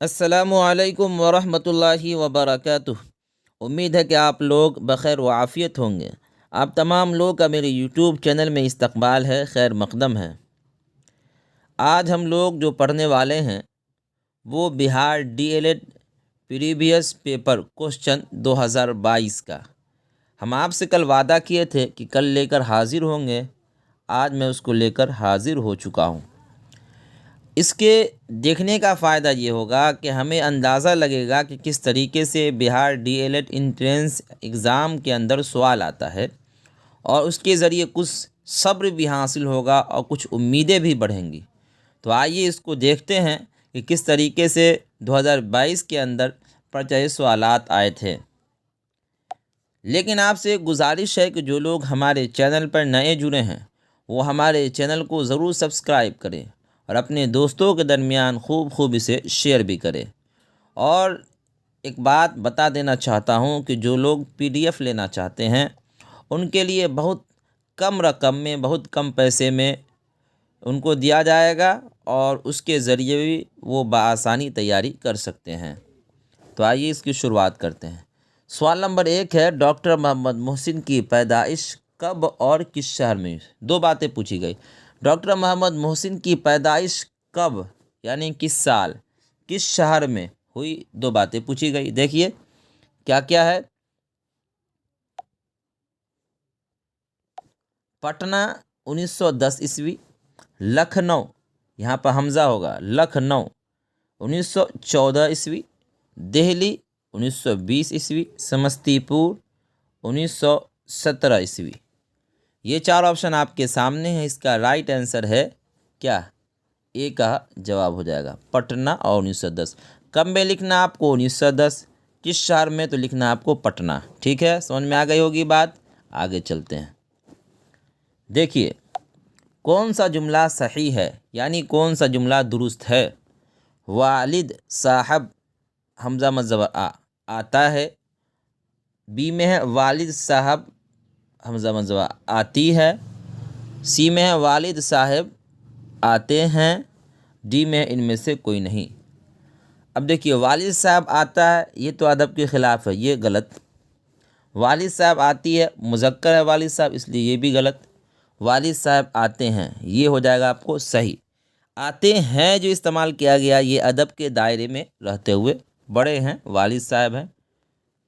السلام علیکم ورحمۃ اللہ وبرکاتہ۔ امید ہے کہ آپ لوگ بخیر و عافیت ہوں گے۔ آپ تمام لوگ کا میرے یوٹیوب چینل میں استقبال ہے، خیر مقدم ہے۔ آج ہم لوگ جو پڑھنے والے ہیں وہ Bihar D El Ed previous paper question 2022 کا۔ ہم آپ سے کل وعدہ کیے تھے کہ کل لے کر حاضر ہوں گے، آج میں اس کو لے کر حاضر ہو چکا ہوں۔ اس کے دیکھنے کا فائدہ یہ ہوگا کہ ہمیں اندازہ لگے گا کہ کس طریقے سے Bihar D El Ed entrance exam کے اندر سوال آتا ہے، اور اس کے ذریعے کچھ صبر بھی حاصل ہوگا اور کچھ امیدیں بھی بڑھیں گی۔ تو آئیے اس کو دیکھتے ہیں کہ کس طریقے سے 2022 کے اندر پرچہ سوالات آئے تھے۔ لیکن آپ سے ایک گزارش ہے کہ جو لوگ ہمارے چینل پر نئے جڑے ہیں وہ ہمارے چینل کو ضرور سبسکرائب کریں اور اپنے دوستوں کے درمیان خوب اسے شیئر بھی کریں۔ اور ایک بات بتا دینا چاہتا ہوں کہ جو لوگ پی ڈی ایف لینا چاہتے ہیں ان کے لیے بہت کم رقم میں، بہت کم پیسے میں ان کو دیا جائے گا، اور اس کے ذریعے بھی وہ بآسانی تیاری کر سکتے ہیں۔ تو آئیے اس کی شروعات کرتے ہیں۔ سوال نمبر 1 ہے، ڈاکٹر محمد محسن کی پیدائش کب اور کس شہر میں؟ دو باتیں پوچھی گئی۔ ڈاکٹر محمد محسن کی پیدائش کب یعنی کس سال، کس شہر میں ہوئی، دو باتیں پوچھی گئی۔ دیکھیے کیا کیا ہے۔ پٹنہ 1910 عیسوی، لکھنؤ، یہاں پر حمزہ ہوگا، لکھنؤ 1914 عیسوی، دہلی 1920 عیسوی، سمستی پور 1917 عیسوی۔ یہ چار آپشن آپ کے سامنے ہیں۔ اس کا رائٹ آنسر ہے کیا؟ اے کا جواب ہو جائے گا، پٹنہ اور 1910۔ کب میں لکھنا آپ کو؟ 1910۔ کس شہر میں؟ تو لکھنا آپ کو پٹنہ۔ ٹھیک ہے، سمجھ میں آ گئی ہوگی بات۔ آگے چلتے ہیں۔ دیکھیے کون سا جملہ صحیح ہے، یعنی کون سا جملہ درست ہے۔ والد صاحب، حمزہ مذہب آتا ہے۔ بی میں ہے والد صاحب، حمزہ مذہب آتی ہے۔ سی میں ہے والد صاحب آتے ہیں۔ ڈی میں ان میں سے کوئی نہیں۔ اب دیکھیے والد صاحب آتا ہے، یہ تو ادب کے خلاف ہے، یہ غلط۔ والد صاحب آتی ہے، مذکر ہے والد صاحب، اس لیے یہ بھی غلط۔ والد صاحب آتے ہیں، یہ ہو جائے گا آپ کو صحیح۔ آتے ہیں جو استعمال کیا گیا یہ ادب کے دائرے میں رہتے ہوئے بڑے ہیں، والد صاحب ہیں۔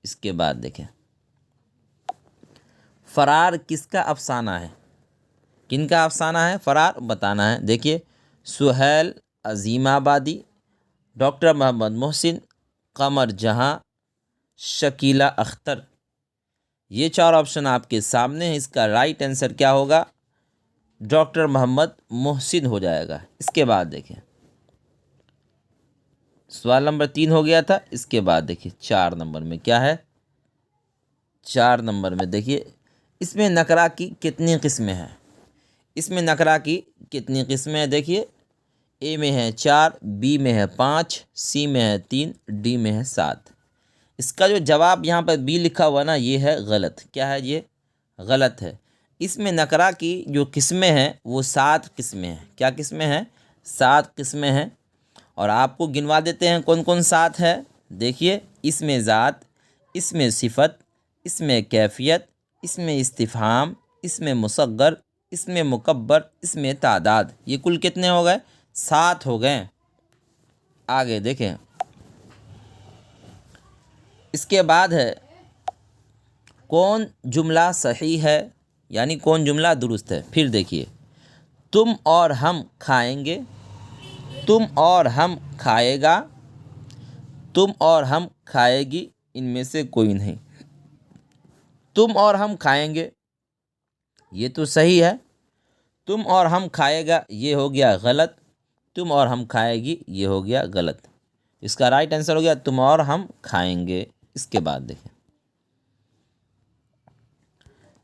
اس کے بعد دیکھیں، فرار کس کا افسانہ ہے؟ کن کا افسانہ ہے؟ فرار بتانا ہے۔ دیکھیے سہیل عظیم آبادی، ڈاکٹر محمد محسن، قمر جہاں، شکیلہ اختر۔ یہ چار آپشن آپ کے سامنے ہیں۔ اس کا رائٹ آنسر کیا ہوگا؟ ڈاکٹر محمد محسن ہو جائے گا۔ اس کے بعد دیکھیں، سوال نمبر 3 ہو گیا تھا۔ اس کے بعد دیکھیے 4 نمبر میں کیا ہے۔ 4 نمبر میں دیکھیے، اس میں نکرہ کی کتنی قسمیں ہیں؟ اس میں نکرہ کی کتنی قسمیں ہیں؟ دیکھیے اے میں ہے 4، بی میں ہے 5، سی میں ہے 3، ڈی میں ہے 7۔ اس کا جو جواب یہاں پر بی لکھا ہوا نا، یہ ہے غلط۔ کیا ہے؟ یہ غلط ہے۔ اس میں نکرہ کی جو قسمیں ہیں وہ 7 قسمیں ہیں۔ کیا قسمیں ہیں؟ 7 قسمیں ہیں، اور آپ کو گنوا دیتے ہیں کون کون 7 ہے۔ دیکھیے اس میں ذات، اس میں صفت، اس میں کیفیت، اس میں استفہام، اس میں مصغر، اس میں مکبر، اس میں تعداد۔ یہ کل کتنے ہو گئے؟ 7 ہو گئے۔ آگے دیکھیں، اس کے بعد ہے کون جملہ صحیح ہے، یعنی کون جملہ درست ہے۔ پھر دیکھیے، تم اور ہم کھائیں گے، تم اور ہم کھائے گا، تم اور ہم کھائے گی، ان میں سے کوئی نہیں۔ تم اور ہم کھائیں گے یہ تو صحیح ہے، تم اور ہم کھائے گا یہ ہو گیا غلط، تم اور ہم کھائے گی یہ ہو گیا غلط۔ اس کا رائٹ آنسر ہو گیا تم اور ہم کھائیں گے۔ اس کے بعد دیکھیں،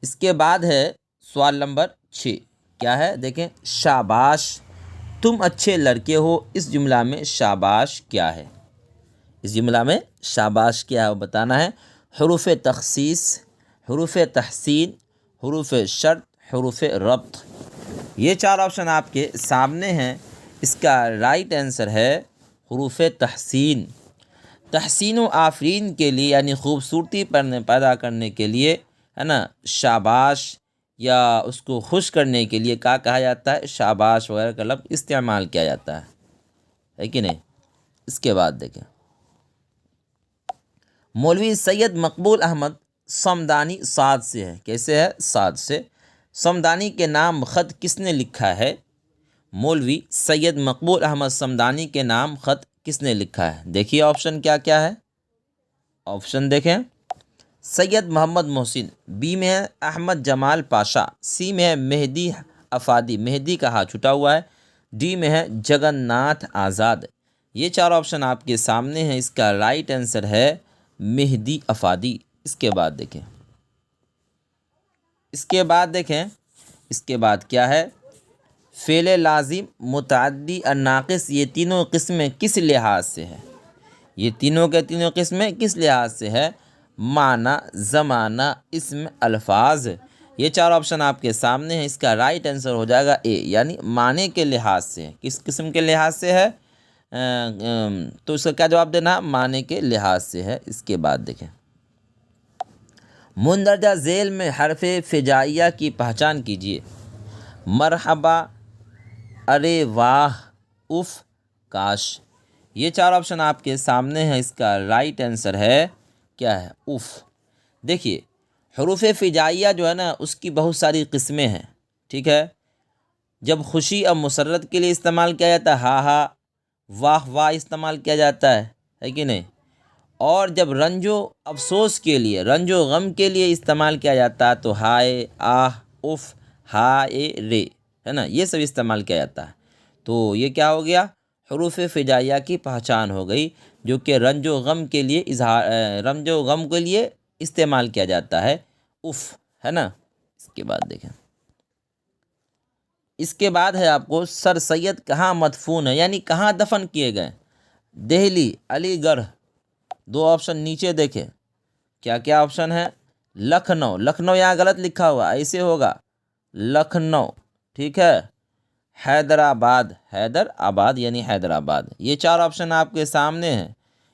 اس کے بعد ہے سوال نمبر 6۔ کیا ہے؟ دیکھیں، شاباش تم اچھے لڑکے ہو، اس جملہ میں شاباش کیا ہے؟ اس جملہ میں شاباش کیا ہے وہ بتانا ہے۔ حروف تخصیص، حروف تحسین، حروف شرط، حروف ربط۔ یہ 4 آپشن آپ کے سامنے ہیں۔ اس کا رائٹ آنسر ہے حروف تحسین، تحسین و آفرین کے لیے یعنی خوبصورتی پیدا کرنے کے لیے ہے نا، شاباش یا اس کو خوش کرنے کے لیے کیا کہا جاتا ہے، شاباش وغیرہ کا لفظ استعمال کیا جاتا ہے کہ نہیں۔ اس کے بعد دیکھیں، مولوی سید مقبول احمد صمدانی صاد سے ہے، کیسے ہے، صاد سے۔ صمدانی کے نام خط کس نے لکھا ہے؟ مولوی سید مقبول احمد صمدانی کے نام خط کس نے لکھا ہے؟ دیکھیے آپشن کیا کیا ہے، آپشن دیکھیں، سید محمد محسن، بی میں ہے احمد جمال پاشا، سی میں ہے مہدی افادی، مہدی کا ہاں چھٹا ہوا ہے، ڈی میں ہے جگن ناتھ آزاد۔ یہ چار آپشن آپ کے سامنے ہیں، اس کا رائٹ آنسر ہے مہدی افادی۔ اس کے بعد دیکھیں، اس کے بعد کیا ہے، فعل لازم، متعدی اور ناقص، یہ تینوں قسمیں کس لحاظ سے ہے؟ یہ تینوں کے تینوں قسمیں کس لحاظ سے ہے؟ معنی، زمانہ، اسم، الفاظ۔ یہ چار آپشن آپ کے سامنے ہیں، اس کا رائٹ آنسر ہو جائے گا اے، یعنی معنی کے لحاظ سے۔ کس قسم کے لحاظ سے ہے؟ تو اس کا کیا جواب دینا، معنی کے لحاظ سے ہے۔ اس کے بعد دیکھیں، مندرجہ ذیل میں حرف فجائیہ کی پہچان کیجیے۔ مرحبا، ارے واہ، اف، کاش۔ یہ چار آپشن آپ کے سامنے ہیں، اس کا رائٹ آنسر ہے کیا ہے، اف۔ دیکھیے حروف فجائیہ جو ہے نا، اس کی بہت ساری قسمیں ہیں، ٹھیک ہے۔ جب خوشی اور مسرت کے لیے استعمال کیا جاتا ہے ہا ہا، واہ واہ استعمال کیا جاتا ہے کہ نہیں، اور جب رنج و افسوس کے لیے، رنج و غم کے لیے استعمال کیا جاتا ہے تو ہائے، آہ، اف، ہائے، رے، ہے نا، یہ سب استعمال کیا جاتا ہے۔ تو یہ کیا ہو گیا، حروف فجائیہ کی پہچان ہو گئی، جو کہ رنج و غم کے لیے رنج و غم کے لیے استعمال کیا جاتا ہے، اف، ہے نا۔ اس کے بعد دیکھیں، اس کے بعد ہے آپ کو سر سید کہاں مدفون ہے، یعنی کہاں دفن کیے گئے؟ دہلی، علی گڑھ۔ دو آپشن نیچے دیکھیں، کیا کیا آپشن ہے، لکھنؤ، لکھنؤ یہاں غلط لکھا ہوا، ایسے ہوگا لکھنؤ، ٹھیک ہے، حیدرآباد، حیدر آباد یعنی حیدرآباد۔ یہ چار آپشن آپ کے سامنے ہیں،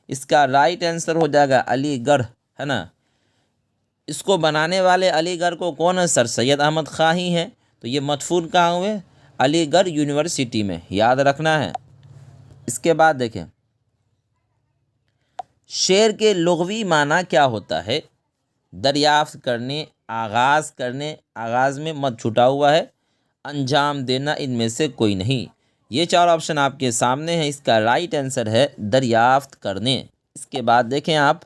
اس کا رائٹ آنسر ہو جائے گا علی گڑھ، ہے نا۔ اس کو بنانے والے علی گڑھ کو کون ہے؟ سر سید احمد خاں ہی ہیں۔ تو یہ مدفون کہاں ہوئے؟ علی گڑھ یونیورسٹی میں، یاد رکھنا ہے۔ اس کے بعد دیکھیں، شعر کے لغوی معنی کیا ہوتا ہے؟ دریافت کرنے، آغاز کرنے، آغاز میں مد چھٹا ہوا ہے، انجام دینا، ان میں سے کوئی نہیں۔ یہ چار آپشن آپ کے سامنے ہیں، اس کا رائٹ آنسر ہے دریافت کرنے۔ اس کے بعد دیکھیں آپ،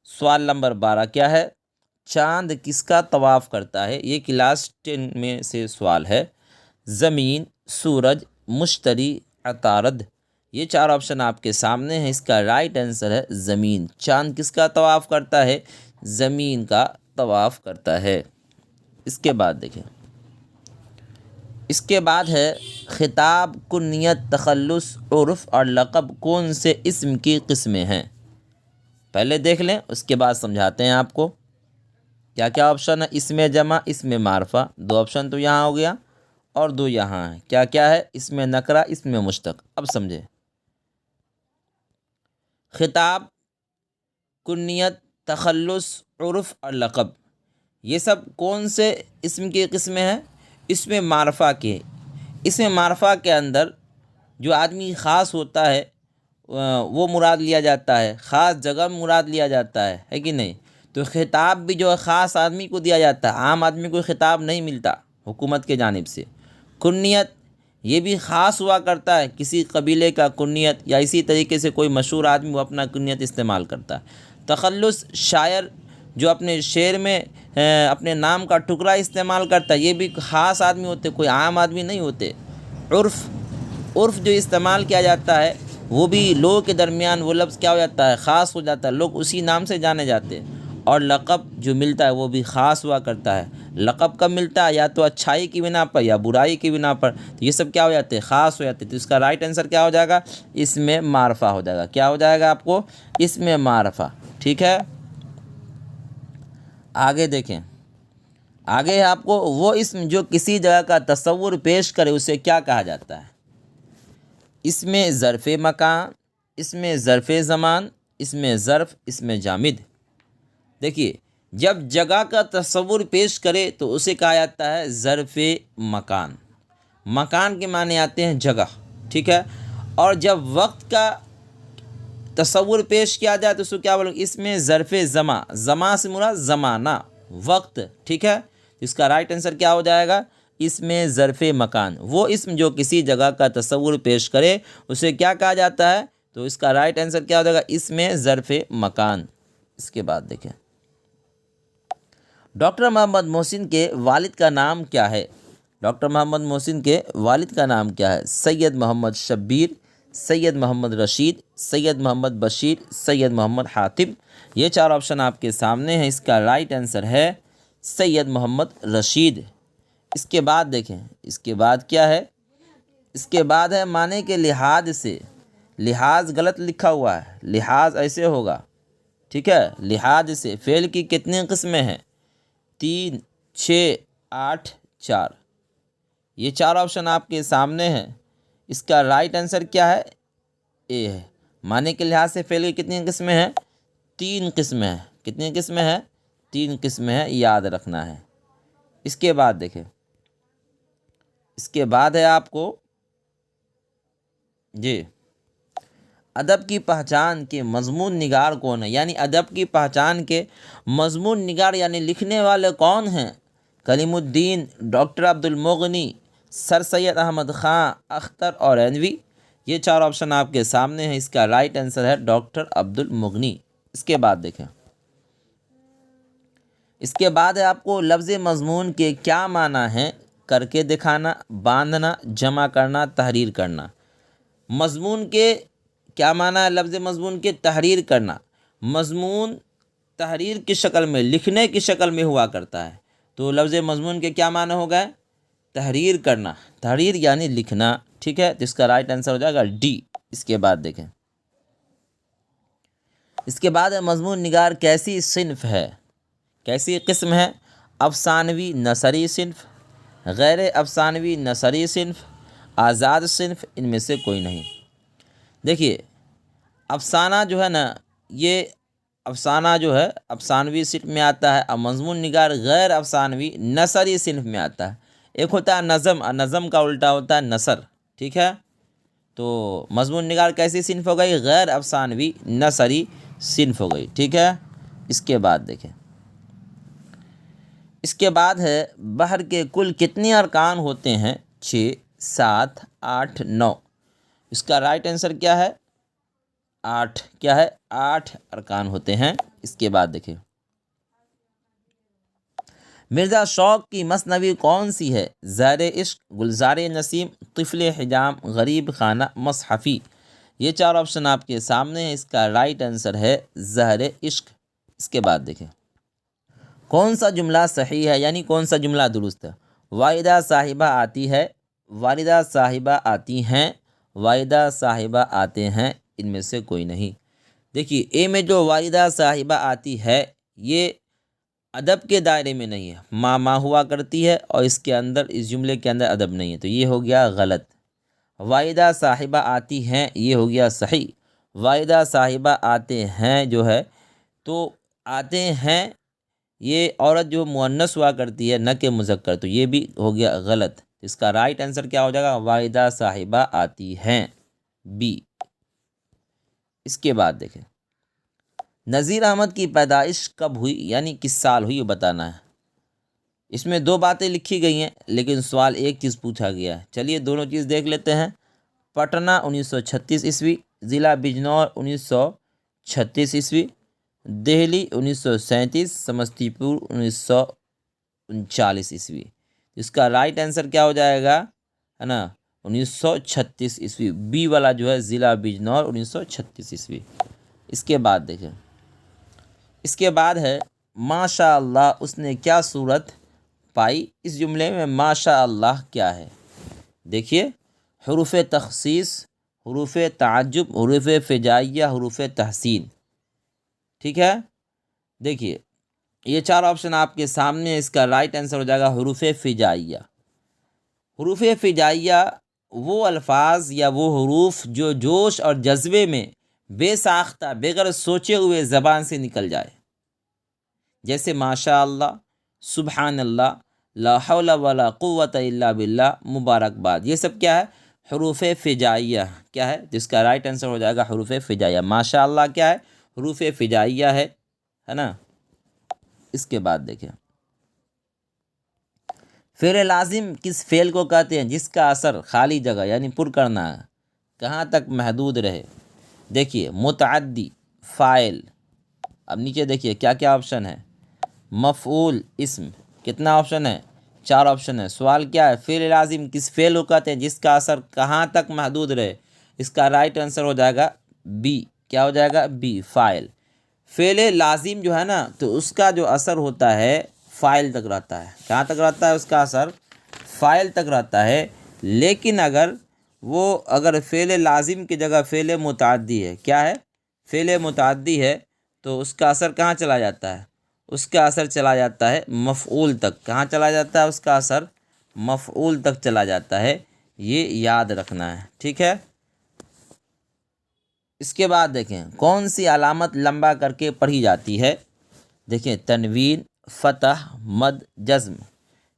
سوال نمبر 12 کیا ہے، چاند کس کا طواف کرتا ہے؟ یہ کلاس 10 میں سے سوال ہے۔ زمین، سورج، مشتری، عطارد۔ یہ چار آپشن آپ کے سامنے ہیں، اس کا رائٹ آنسر ہے زمین۔ چاند کس کا طواف کرتا ہے؟ زمین کا طواف کرتا ہے۔ اس کے بعد دیکھیں، اس کے بعد ہے خطاب، کنیت، تخلص، عرف اور لقب کون سے اسم کی قسمیں ہیں؟ پہلے دیکھ لیں، اس کے بعد سمجھاتے ہیں آپ کو۔ کیا کیا آپشن ہے؟ اسم جمع، اسم معرفہ، دو آپشن تو یہاں ہو گیا اور دو یہاں ہیں۔ کیا کیا ہے؟ اسم نکرہ، اسم مشتق۔ اب سمجھے، خطاب، کنیت، تخلص، عرف اور لقب، یہ سب کون سے اسم کی قسمیں ہیں؟ اسم معرفہ کے۔ اسم معرفہ کے اندر جو آدمی خاص ہوتا ہے وہ مراد لیا جاتا ہے، خاص جگہ مراد لیا جاتا ہے کہ نہیں؟ تو خطاب بھی جو ہے خاص آدمی کو دیا جاتا ہے، عام آدمی کو خطاب نہیں ملتا حکومت کے جانب سے۔ کنیت، یہ بھی خاص ہوا کرتا ہے، کسی قبیلے کا کنیت، یا اسی طریقے سے کوئی مشہور آدمی وہ اپنا کنیت استعمال کرتا ہے۔ تخلص، شاعر جو اپنے شعر میں اپنے نام کا ٹکڑا استعمال کرتا ہے، یہ بھی خاص آدمی ہوتے، کوئی عام آدمی نہیں ہوتے۔ عرف، عرف جو استعمال کیا جاتا ہے وہ بھی لوگوں کے درمیان وہ لفظ کیا ہو جاتا ہے؟ خاص ہو جاتا ہے، لوگ اسی نام سے جانے جاتے ہیں۔ اور لقب جو ملتا ہے وہ بھی خاص ہوا کرتا ہے۔ لقب کب ملتا ہے؟ یا تو اچھائی کی بنا پر یا برائی کی بنا پر، تو یہ سب کیا ہو جاتے ہیں؟ خاص ہو جاتے ہیں۔ تو اس کا رائٹ آنسر کیا ہو جائے گا؟ اسم معرفہ ہو جائے گا۔ کیا ہو جائے گا آپ کو؟ اسم معرفہ، ٹھیک ہے۔ آگے دیکھیں، آگے آپ کو وہ اسم جو کسی جگہ کا تصور پیش کرے اسے کیا کہا جاتا ہے؟ اسم ظرف مکان، اس میں ظرف زمان، اس میں ظرف، اس میں جامد۔ دیکھیے جب جگہ کا تصور پیش کرے تو اسے کہا جاتا ہے ظرف مکان۔ مکان کے معنی آتے ہیں جگہ، ٹھیک ہے۔ اور جب وقت کا تصور پیش کیا جائے تو اس کو کیا بولیں گے؟ اس میں ظرف زماں، زماں سے مراد زمانہ، وقت، ٹھیک ہے۔ اس کا رائٹ آنسر کیا ہو جائے گا؟ اس میں ظرف مکان۔ وہ اسم جو کسی جگہ کا تصور پیش کرے اسے کیا کہا جاتا ہے؟ تو اس کا رائٹ آنسر کیا ہو جائے گا؟ اس میں ظرف مکان۔ اس کے بعد دیکھیں ڈاکٹر محمد محسن کے والد کا نام کیا ہے؟ ڈاکٹر محمد محسن کے والد کا نام کیا ہے؟ سید محمد شبیر، سید محمد رشید، سید محمد بشیر، سید محمد حاتم۔ یہ چار آپشن آپ کے سامنے ہیں، اس کا رائٹ آنسر ہے سید محمد رشید۔ اس کے بعد دیکھیں، اس کے بعد کیا ہے؟ اس کے بعد ہے معنی کے لحاظ سے۔ لحاظ غلط لکھا ہوا ہے، لحاظ ایسے ہوگا، ٹھیک ہے۔ لحاظ سے فعل کی کتنی قسمیں ہیں؟ 3، 6، 8، 4۔ یہ چار آپشن آپ کے سامنے ہیں، اس کا رائٹ آنسر کیا ہے؟ اے ہے۔ معنی کے لحاظ سے فعل کی کتنی قسمیں ہیں؟ 3 قسمیں ہیں۔ کتنی قسمیں ہیں؟ 3 قسمیں ہیں، یاد رکھنا ہے۔ اس کے بعد دیکھیں، اس کے بعد ہے آپ کو جی ادب کی پہچان کے مضمون نگار کون ہے؟ یعنی ادب کی پہچان کے مضمون نگار یعنی لکھنے والے کون ہیں؟ کلیم الدین، ڈاکٹر عبد المغنی، سر سید احمد خان، اختر اور عینوی۔ یہ چار آپشن آپ کے سامنے ہیں، اس کا رائٹ آنسر ہے ڈاکٹر عبد المغنی۔ اس کے بعد دیکھیں، اس کے بعد ہے آپ کو لفظ مضمون کے کیا معنی ہیں؟ کر کے دکھانا، باندھنا، جمع کرنا، تحریر کرنا۔ مضمون کے کیا معنی ہے؟ لفظ مضمون کے تحریر کرنا۔ مضمون تحریر کی شکل میں، لکھنے کی شکل میں ہوا کرتا ہے، تو لفظ مضمون کے کیا معنی ہو گئے؟ تحریر کرنا، تحریر یعنی لکھنا، ٹھیک ہے۔ تو اس کا رائٹ آنسر ہو جائے گا ڈی۔ اس کے بعد دیکھیں، اس کے بعد مضمون نگار کیسی صنف ہے؟ کیسی قسم ہے؟ افسانوی نثری صنف، غیر افسانوی نثری صنف، آزاد صنف، ان میں سے کوئی نہیں۔ دیکھیے افسانہ جو ہے نا، یہ افسانہ جو ہے افسانوی صنف میں آتا ہے، اور مضمون نگار غیر افسانوی نثری صنف میں آتا ہے۔ ایک ہوتا ہے نظم، اور نظم کا الٹا ہوتا ہے نثر، ٹھیک ہے۔ تو مضمون نگار کیسی صنف ہو گئی؟ غیر افسانوی نثری صنف ہو گئی، ٹھیک ہے۔ اس کے بعد دیکھیں، اس کے بعد ہے بحر کے کل کتنے ارکان ہوتے ہیں؟ 6، 7، 8، 9۔ اس کا رائٹ آنسر کیا ہے؟ 8۔ کیا ہے؟ 8 ارکان ہوتے ہیں۔ اس کے بعد دیکھیں، مرزا شوق کی مثنوی کون سی ہے؟ زہر عشق، گلزار نسیم، طفل حجام، غریب خانہ، مصحفی۔ یہ چار آپشن آپ کے سامنے ہیں، اس کا رائٹ آنسر ہے زہر عشق۔ اس کے بعد دیکھیں، کون سا جملہ صحیح ہے؟ یعنی کون سا جملہ درست ہے؟ والدہ صاحبہ آتی ہے، والدہ صاحبہ آتی ہیں، والدہ صاحبہ آتے ہیں، ان میں سے کوئی نہیں۔ دیکھیے اے میں جو والدہ صاحبہ آتی ہے یہ ادب کے دائرے میں نہیں ہے، ماں ہوا کرتی ہے، اور اس کے اندر، اس جملے کے اندر ادب نہیں ہے، تو یہ ہو گیا غلط۔ والدہ صاحبہ آتی ہیں یہ ہو گیا صحیح۔ والدہ صاحبہ آتے ہیں جو ہے، تو آتے ہیں یہ عورت جو مؤنث ہوا کرتی ہے، نہ کہ مذکر، تو یہ بھی ہو گیا غلط۔ اس کا رائٹ آنسر کیا ہو جائے گا؟ والدہ صاحبہ آتی ہیں، بی۔ اس کے بعد دیکھیں، نذیر احمد کی پیدائش کب ہوئی؟ یعنی کس سال ہوئی، یہ بتانا ہے۔ اس میں 2 باتیں لکھی گئی ہیں، لیکن سوال ایک چیز پوچھا گیا ہے۔ چلیے دونوں چیز دیکھ لیتے ہیں۔ پٹنہ 1936 عیسوی، ضلع بجنور 1936 عیسوی، دہلی 1937، سمستی پور 1939 عیسوی۔ اس کا رائٹ آنسر کیا ہو جائے گا؟ ہے نا، 1936 عیسوی، بی والا جو ہے ضلع بجنور 1936 عیسوی۔ اس کے بعد دیکھیں، اس کے بعد ہے ماشاء اللہ اس نے کیا صورت پائی؟ اس جملے میں ماشاء اللہ کیا ہے؟ دیکھیے حروف تخصیص، حروف تعجب، حروف فجائیہ، حروف تحسین، ٹھیک ہے۔ دیکھیے یہ 4 آپشن آپ کے سامنے ہیں، اس کا رائٹ آنسر ہو جائے گا حروف فجائیہ۔ حروف فجائیہ وہ الفاظ یا وہ حروف جو جوش اور جذبے میں بے ساختہ بغیر سوچے ہوئے زبان سے نکل جائے، جیسے ماشاء اللہ، سبحان اللہ، لا حول ولا قوت الا باللہ، مبارکباد، یہ سب کیا ہے؟ حروف فجائیہ. کیا ہے؟ جس کا رائٹ آنسر ہو جائے گا حروف فجائیہ. ماشاء اللہ کیا ہے؟ حروف فجائیہ ہے نا. اس کے بعد دیکھیں، فعل لازم کس فعل کو کہتے ہیں جس کا اثر خالی جگہ یعنی پر کرنا ہے کہاں تک محدود رہے؟ دیکھیے، متعدی، فاعل. اب نیچے دیکھیے کیا کیا آپشن ہے. مفعول، اسم. کتنا آپشن ہے؟ 4 آپشن ہے. سوال کیا ہے؟ فعل لازم کس فعل کو کہتے ہیں جس کا اثر کہاں تک محدود رہے؟ اس کا رائٹ آنسر ہو جائے گا بی. کیا ہو جائے گا؟ بی، فاعل. فعل لازم جو ہے نا تو اس کا جو اثر ہوتا ہے فاعل تک رہتا ہے. کہاں تک رہتا ہے اس کا اثر؟ فاعل تک رہتا ہے. لیکن اگر فعل لازم کی جگہ فعل متعدی ہے، کیا ہے؟ فعل متعدی ہے، تو اس کا اثر کہاں چلا جاتا ہے؟ اس کا اثر چلا جاتا ہے مفعول تک. کہاں چلا جاتا ہے اس کا اثر؟ مفعول تک چلا جاتا ہے. یہ یاد رکھنا ہے، ٹھیک ہے. اس کے بعد دیکھیں کون سی علامت لمبا کر کے پڑھی جاتی ہے؟ دیکھیں، تنوین، فتح، مد، جزم.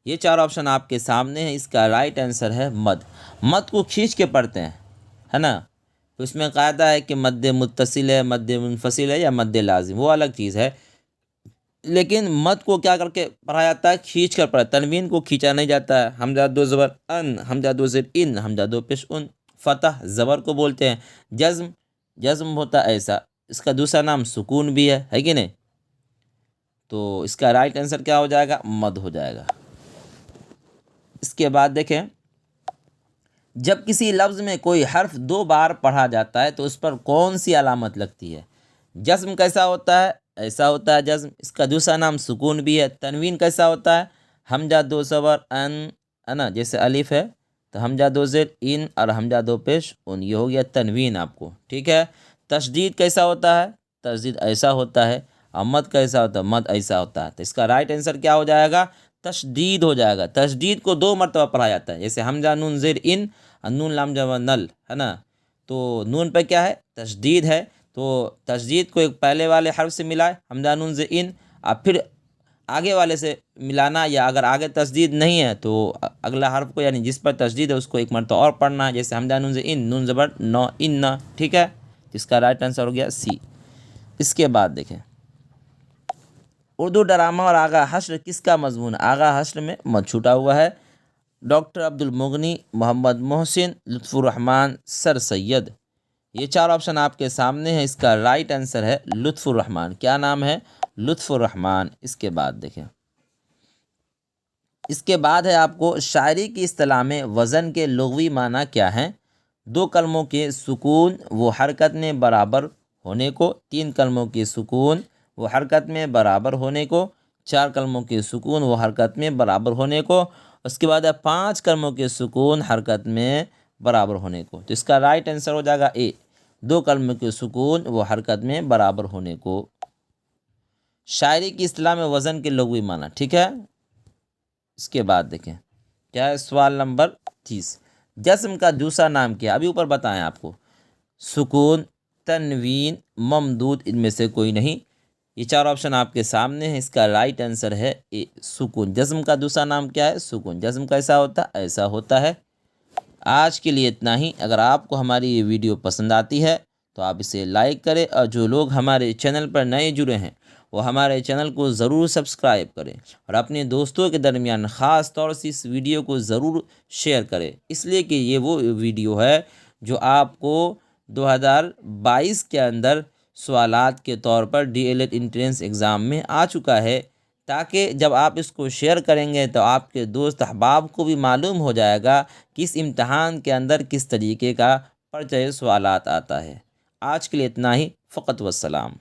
یہ 4 آپشن آپ کے سامنے ہیں. اس کا رائٹ آنسر ہے مد. مد کو کھینچ کے پڑھتے ہیں، ہے نا. تو اس میں قاعدہ ہے کہ مد متصل ہے، مد منفصل ہے یا مد لازم، وہ الگ چیز ہے. لیکن مد کو کیا کر کے پڑھا جاتا ہے؟ کھینچ کر پڑھا. تنوین کو کھینچا نہیں جاتا ہے. حمزہ دو زبر ان، حمزہ دو زیر ان، حمزہ دو پیش ان. فتح زبر کو بولتے ہیں. جزم ہوتا ہے ایسا. اس کا دوسرا نام سکون بھی ہے کہ نہیں. تو اس کا رائٹ آنسر کیا ہو جائے گا؟ مد ہو جائے گا. اس کے بعد دیکھیں، جب کسی لفظ میں کوئی حرف 2 بار پڑھا جاتا ہے تو اس پر کون سی علامت لگتی ہے؟ جزم کیسا ہوتا ہے؟ ایسا ہوتا ہے جزم. اس کا دوسرا نام سکون بھی ہے. تنوین کیسا ہوتا ہے؟ حمزہ دو زبر ان، ہے نا، جیسے الف ہے تو حمزہ دو زیر ان اور حمزہ دو پیش ان، یہ ہو گیا تنوین آپ کو، ٹھیک ہے. تشدید کیسا ہوتا ہے؟ تشدید ایسا ہوتا ہے. اور مد کیسا ہوتا ہے؟ مد ایسا ہوتا ہے. تو اس کا رائٹ آنسر کیا ہو جائے گا؟ تشدید ہو جائے گا. تشدید کو 2 مرتبہ پڑھا جاتا ہے، جیسے حمزہ نون زیر ان اور نون لام جمع نل، ہے نا. تو نون پہ کیا ہے؟ تشدید ہے. تو تشدید کو ایک پہلے والے حرف سے ملائے، حمزہ نون زیر ان، اور پھر آگے والے سے ملانا، یا اگر آگے تشدید نہیں ہے تو اگلا حرف کو یعنی جس پر تشدید ہے اس کو ایک مرتبہ اور پڑھنا ہے، جیسے حمزہ نون زیر ان، نون زبر نو ان، ٹھیک ہے. اس کا رائٹ آنسر ہو گیا سی. اس کے بعد دیکھیں، اردو ڈرامہ اور آغا حشر کس کا مضمون؟ آغا حشر میں مد چھوٹا ہوا ہے. ڈاکٹر عبد المغنی، محمد محسن، لطف الرحمان، سر سید. یہ 4 آپشن آپ کے سامنے ہیں. اس کا رائٹ آنسر ہے لطف الرحمان. کیا نام ہے؟ لطف الرحمان. اس کے بعد دیکھیں، اس کے بعد ہے آپ کو شاعری کی اصطلاح میں وزن کے لغوی معنی کیا ہیں؟ 2 کلموں کے سکون و حرکت میں برابر ہونے کو، 3 کلموں کے سکون و حرکت میں برابر ہونے کو، 4 کلموں کے سکون و حرکت میں برابر ہونے کو. اس کے بعد ہے 5 کلموں کے سکون حرکت میں برابر ہونے کو. تو اس کا رائٹ آنسر ہو جائے گا اے، 2 کلموں کے سکون و حرکت میں برابر ہونے کو. شاعری کی اصطلاح میں وزن کے لغوی معنی، ٹھیک ہے. اس کے بعد دیکھیں کیا ہے سوال نمبر 30. جسم کا دوسرا نام کیا؟ ابھی اوپر بتائیں آپ کو. سکون، تنوین، ممدود، ان میں سے کوئی نہیں. یہ 4 آپشن آپ کے سامنے ہیں. اس کا رائٹ آنسر ہے اے، سکون. جسم کا دوسرا نام کیا ہے؟ سکون. جسم کیسا ہوتا ہے؟ ایسا ہوتا ہے. آج کے لیے اتنا ہی. اگر آپ کو ہماری یہ ویڈیو پسند آتی ہے تو آپ اسے لائک کریں، اور جو لوگ ہمارے چینل پر نئے جڑے ہیں وہ ہمارے چینل کو ضرور سبسکرائب کریں، اور اپنے دوستوں کے درمیان خاص طور سے اس ویڈیو کو ضرور شیئر کریں، اس لیے کہ یہ وہ ویڈیو ہے جو آپ کو 2022 کے اندر سوالات کے طور پر D El Ed entrance exam میں آ چکا ہے، تاکہ جب آپ اس کو شیئر کریں گے تو آپ کے دوست احباب کو بھی معلوم ہو جائے گا کہ اس امتحان کے اندر کس طریقے کا پرچہ سوالات آتا ہے. آج کے لیے اتنا ہی. فقط والسلام.